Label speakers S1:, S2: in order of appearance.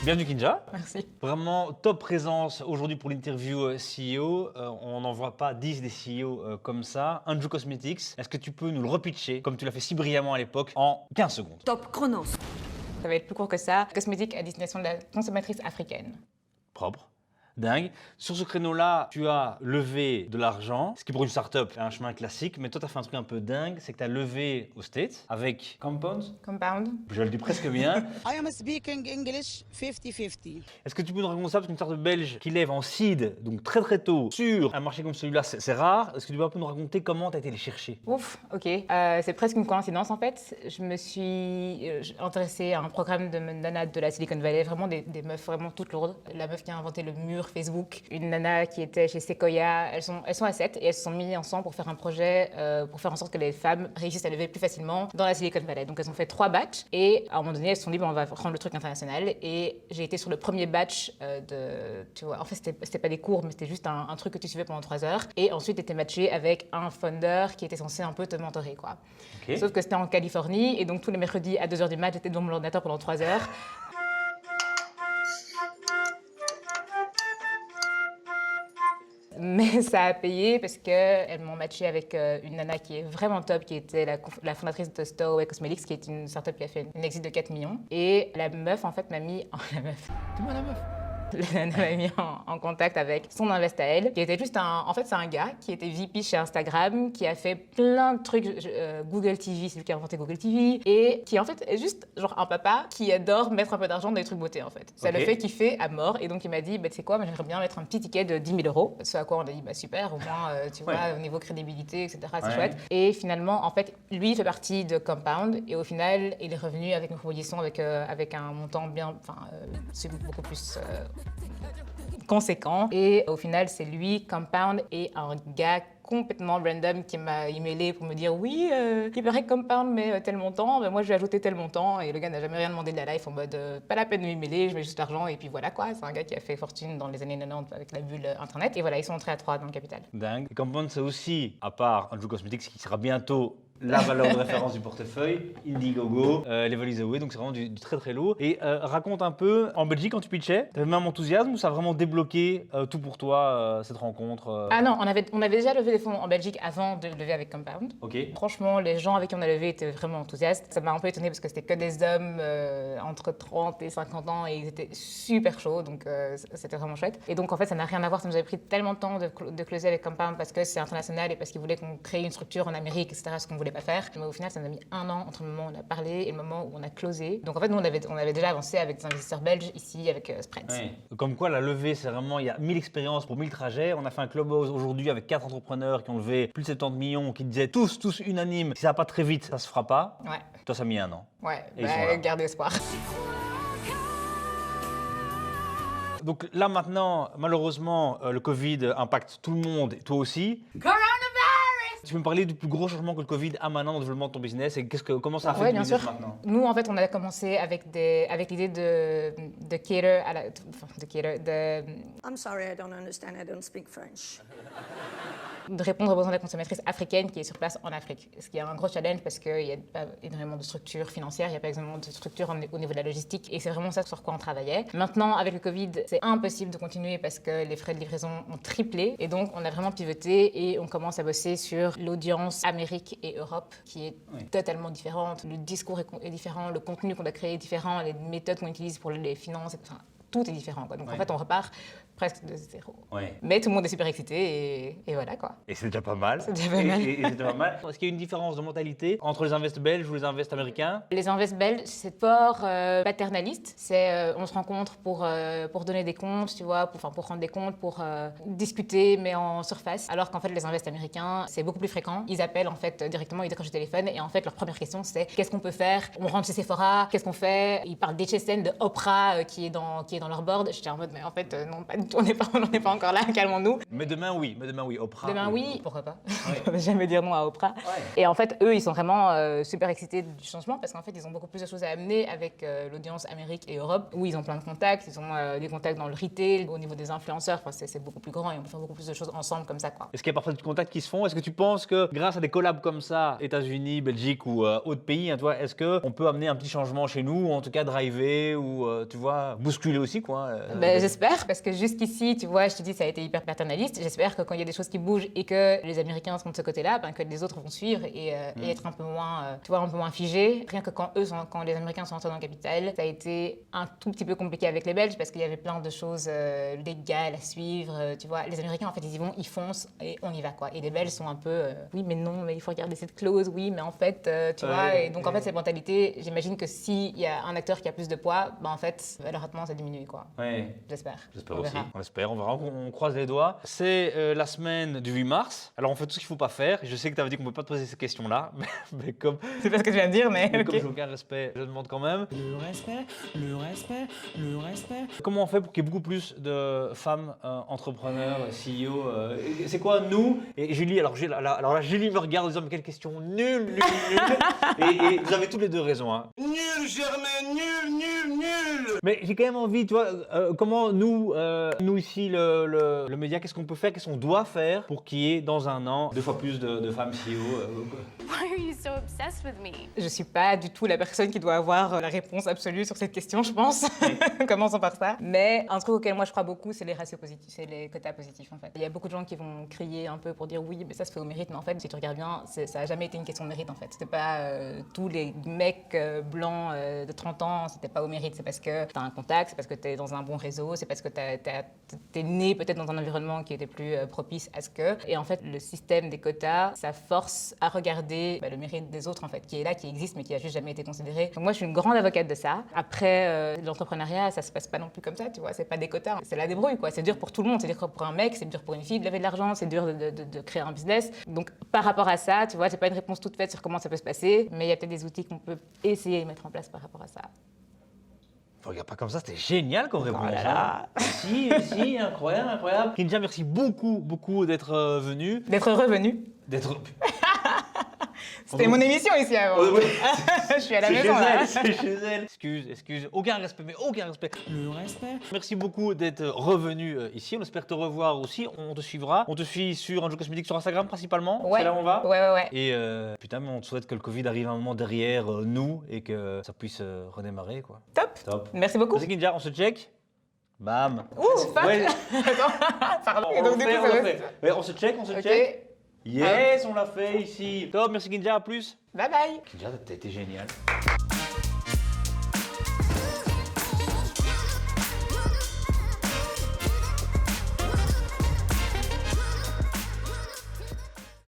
S1: Bienvenue Kinja.
S2: Merci.
S1: Vraiment top présence aujourd'hui pour l'interview CEO. On n'en voit pas 10 des CEO comme ça. Anjou Cosmetics, est-ce que tu peux nous le repitcher comme tu l'as fait si brillamment à l'époque en 15 secondes?
S3: Top chronos.
S2: Ça va être plus court que ça. Cosmétique à destination de la consommatrice africaine.
S1: Propre. Dingue. Sur ce créneau-là, tu as levé de l'argent, ce qui pour une startup est un chemin classique, mais toi, tu as fait un truc un peu dingue, c'est que tu as levé aux States avec Compounds.
S2: Compound.
S1: Je le dis presque bien.
S4: I am speaking English 50-50.
S1: Est-ce que tu peux nous raconter ça? Parce qu'une startup belge qui lève en seed, donc très très tôt, sur un marché comme celui-là, c'est rare. Est-ce que tu peux un peu nous raconter comment tu as été les chercher?
S2: Ouf, ok. C'est presque une coïncidence en fait. Je me suis intéressée à un programme de nana de la Silicon Valley, vraiment des meufs vraiment toutes lourdes. La meuf qui a inventé le mur Facebook, une nana qui était chez Sequoia. Elles sont à 7 et elles se sont mises ensemble pour faire un projet pour faire en sorte que les femmes réussissent à lever plus facilement dans la Silicon Valley. Donc elles ont fait 3 batchs et à un moment donné elles se sont dit bon, on va prendre le truc international et j'ai été sur le premier batch tu vois, en fait c'était pas des cours mais c'était juste un truc que tu suivais pendant 3 heures et ensuite tu étais matché avec un founder qui était censé un peu te mentorer quoi.
S1: Okay.
S2: Sauf que c'était en Californie et donc tous les mercredis à 2h du mat j'étais devant mon ordinateur pendant 3 heures. Mais ça a payé parce qu'elles m'ont matché avec une nana qui est vraiment top, qui était la fondatrice de Stowaway Cosmetics, qui est une startup qui a fait une exit de 4 millions. Et la meuf, en fait, m'a mis... la meuf.
S1: Dis-moi la meuf.
S2: La nana m'a mis en contact avec son invest à elle, qui était juste en fait, c'est un gars qui était VP chez Instagram, qui a fait plein de trucs, Google TV, c'est lui qui a inventé Google TV, et qui en fait est juste genre un papa qui adore mettre un peu d'argent dans les trucs beauté en fait. Ça le fait kiffer à mort, et donc il m'a dit, bah, tu sais quoi, moi, j'aimerais bien mettre un petit ticket de 10 000 euros. Ce à quoi on a dit, bah super, au moins, tu vois, au niveau crédibilité, etc., c'est chouette. Et finalement, en fait, lui, il fait partie de Compound, et au final, il est revenu avec une proposition avec un montant bien, c'est beaucoup plus... conséquent. Et au final, c'est lui, Compound, et un gars complètement random qui m'a emailé pour me dire oui, il paraît que Compound met tel montant, ben moi je vais ajouter tel montant. Et le gars n'a jamais rien demandé de la life en mode pas la peine de m'emailer, je mets juste l'argent et puis voilà quoi. C'est un gars qui a fait fortune dans les années 90 avec la bulle internet. Et voilà, ils sont entrés à 3 dans le capital.
S1: Dingue. Et Compound, c'est aussi, à part Anjou Cosmetics qui sera bientôt la valeur de référence du portefeuille, Indiegogo, Level is Away, donc c'est vraiment du très très lourd. Et raconte un peu, en Belgique quand tu pitchais, t'avais même enthousiasme ou ça a vraiment débloqué tout pour toi, cette rencontre
S2: Ah non, on avait déjà levé des fonds en Belgique avant de lever avec Compound.
S1: Ok.
S2: Franchement, les gens avec qui on a levé étaient vraiment enthousiastes. Ça m'a un peu étonnée parce que c'était que des hommes entre 30 et 50 ans et ils étaient super chauds, donc c'était vraiment chouette. Et donc en fait, ça n'a rien à voir, ça nous avait pris tellement de temps de closer avec Compound parce que c'est international et parce qu'ils voulaient qu'on crée une structure en Amérique, etc., ce qu'on voulait pas faire. Mais au final, ça nous a mis 1 an entre le moment où on a parlé et le moment où on a closé. Donc en fait, nous, on avait déjà avancé avec des investisseurs belges ici, avec Sprint.
S1: Ouais. Comme quoi, la levée, c'est vraiment, il y a 1000 expériences pour 1000 trajets. On a fait un clubhouse aujourd'hui avec 4 entrepreneurs qui ont levé plus de 70 millions, qui disaient tous unanimes, si ça va pas très vite, ça se fera pas.
S2: Ouais.
S1: Toi, ça a mis 1 an.
S2: Ouais,
S1: Et ils sont là.
S2: gardez espoir.
S1: Donc là maintenant, malheureusement, le Covid impacte tout le monde, et toi aussi. Tu peux me parler du plus gros changement que le Covid a maintenant dans le développement de ton business et comment ça affecte
S2: Ouais,
S1: ton
S2: bien
S1: business
S2: sûr.
S1: maintenant?
S2: Nous, en fait, on a commencé avec l'idée de cater à la... Enfin, de cater,
S3: I'm sorry, I don't understand. I don't speak French.
S2: de répondre aux besoins de la consommatrice africaine qui est sur place en Afrique. Ce qui est un gros challenge parce qu'il n'y a pas énormément de structures financières, il n'y a pas énormément de structures au niveau de la logistique et c'est vraiment ça sur quoi on travaillait. Maintenant, avec le Covid, c'est impossible de continuer parce que les frais de livraison ont triplé et donc on a vraiment pivoté et on commence à bosser sur l'audience Amérique et Europe qui est totalement différente. Le discours est différent, le contenu qu'on a créé est différent, les méthodes qu'on utilise pour les finances, enfin, tout est différent. Quoi. Donc en fait, on repart presque de zéro.
S1: Ouais.
S2: Mais tout le monde est super excité et voilà quoi.
S1: Et c'est déjà pas mal.
S2: C'est déjà pas mal.
S1: Et c'est déjà pas mal. Est-ce qu'il y a une différence de mentalité entre les invests belges ou les invests américains?
S2: Les invests belges, c'est fort paternaliste. C'est on se rencontre pour donner des comptes, tu vois, pour rendre des comptes, pour discuter, mais en surface. Alors qu'en fait, les invests américains, c'est beaucoup plus fréquent. Ils appellent en fait directement, ils décrochent le téléphone et en fait, leur première question, c'est qu'est-ce qu'on peut faire? On rentre chez Sephora, qu'est-ce qu'on fait? Ils parlent d'HSN, de Oprah qui est dans leur board. J'étais en mode, mais en fait, non, pas on n'en est pas encore là, calmons-nous.
S1: Mais demain, oui. Oprah.
S2: Demain, oui, pourquoi pas.
S1: Ouais.
S2: On ne va jamais dire non à Oprah.
S1: Ouais.
S2: Et en fait, eux, ils sont vraiment super excités du changement parce qu'en fait, ils ont beaucoup plus de choses à amener avec l'audience Amérique et Europe, où ils ont plein de contacts. Ils ont des contacts dans le retail, au niveau des influenceurs. Enfin, c'est beaucoup plus grand et on peut faire beaucoup plus de choses ensemble comme ça, quoi.
S1: Est-ce qu'il y a parfois des contacts qui se font? Est-ce que tu penses que grâce à des collabs comme ça, États-Unis, Belgique ou autres pays, hein, tu vois, est-ce qu'on peut amener un petit changement chez nous, ou en tout cas driver, ou tu vois, bousculer aussi, quoi?
S2: J'espère, parce que jusqu'ici, tu vois, je te dis, ça a été hyper paternaliste. J'espère que quand il y a des choses qui bougent et que les Américains sont de ce côté-là, ben, que les autres vont suivre et être un peu moins, tu vois, un peu moins figés. Rien que quand les Américains sont entrés dans le capital, ça a été un tout petit peu compliqué avec les Belges parce qu'il y avait plein de choses légales à suivre. Tu vois, les Américains, en fait, ils y vont, ils foncent et on y va, quoi. Et les Belges sont un peu, oui, mais non, mais il faut regarder cette clause, oui, mais en fait, tu vois. Et donc, en fait, cette mentalité, j'imagine que s'il y a un acteur qui a plus de poids, ben, en fait, le ratement, ça diminue, quoi.
S1: Ouais.
S2: J'espère.
S1: J'espère
S2: On
S1: aussi.
S2: verra.
S1: On l'espère, on verra, on croise les doigts. C'est la semaine du 8 mars. Alors on fait tout ce qu'il ne faut pas faire. Je sais que tu avais dit qu'on ne peut pas te poser ces questions-là, mais comme,
S2: C'est pas ce que tu viens de dire, mais
S1: comme
S2: ok.
S1: j'ai aucun respect, je demande quand même.
S4: Le respect, le respect, le respect.
S1: Comment on fait pour qu'il y ait beaucoup plus de femmes entrepreneurs, CEO c'est quoi nous? Et Julie, alors là, Julie me regarde en disant mais quelle question nulle. et vous avez tous les deux raison. Hein.
S4: Nul, Germain, nul.
S1: Mais j'ai quand même envie, tu vois, comment nous ici, le média, qu'est-ce qu'on peut faire, qu'est-ce qu'on doit faire pour qu'il y ait dans un an 2 fois plus de femmes CEO
S5: Why are you so obsessed with me?
S2: Je suis pas du tout la personne qui doit avoir la réponse absolue sur cette question, je pense. Commençons par ça. Mais un truc auquel moi je crois beaucoup, c'est les ratios positifs, c'est les quotas positifs en fait. Il y a beaucoup de gens qui vont crier un peu pour dire oui, mais ça se fait au mérite, mais en fait, si tu regardes bien, ça a jamais été une question de mérite en fait. C'était pas tous les mecs blancs de 30 ans, c'était pas au mérite, c'est parce que t'as un contact, c'est parce que t'es dans un bon réseau, c'est parce que t'es né peut-être dans un environnement qui était plus propice à ce que. Et en fait, le système des quotas, ça force à regarder le mérite des autres en fait, qui est là, qui existe, mais qui a juste jamais été considéré. Donc moi, je suis une grande avocate de ça. Après, l'entrepreneuriat, ça se passe pas non plus comme ça, tu vois, c'est pas des quotas, c'est la débrouille quoi. C'est dur pour tout le monde, c'est dur pour un mec, c'est dur pour une fille de lever de l'argent, c'est dur de créer un business. Donc par rapport à ça, tu vois, j'ai pas une réponse toute faite sur comment ça peut se passer, mais il y a peut-être des outils qu'on peut essayer de mettre en place par rapport à ça.
S1: Regarde pas comme ça, c'était génial comme réponse.
S2: là là.
S1: Hein. Si, incroyable. Kinja, merci beaucoup d'être venu.
S2: D'être revenu.
S1: D'être...
S2: C'était mon émission ici avant. Je suis à la maison là.
S1: C'est chez elle. Excuse. Aucun respect.
S4: Le respect.
S1: Merci beaucoup d'être revenu ici. On espère te revoir aussi. On te suivra. On te suit sur Anjou Cosmétiques sur Instagram principalement.
S2: Ouais.
S1: C'est là où on va.
S2: Ouais.
S1: Et putain, mais on te souhaite que le Covid arrive un moment derrière nous et que ça puisse redémarrer quoi.
S2: Top. Merci beaucoup.
S1: Merci Kinja, on se check. Bam.
S2: Ouh, fuck.
S1: Ouais.
S2: Pardon.
S1: On
S2: Et donc,
S1: le
S2: du
S1: fait,
S2: coup,
S1: on
S2: ça
S1: le
S2: va-
S1: fait. Ouais, on se check.
S2: Ok.
S1: Yes, on l'a fait ici. Top, merci Kinja, à plus.
S2: Bye bye.
S1: Kinja, t'as été génial.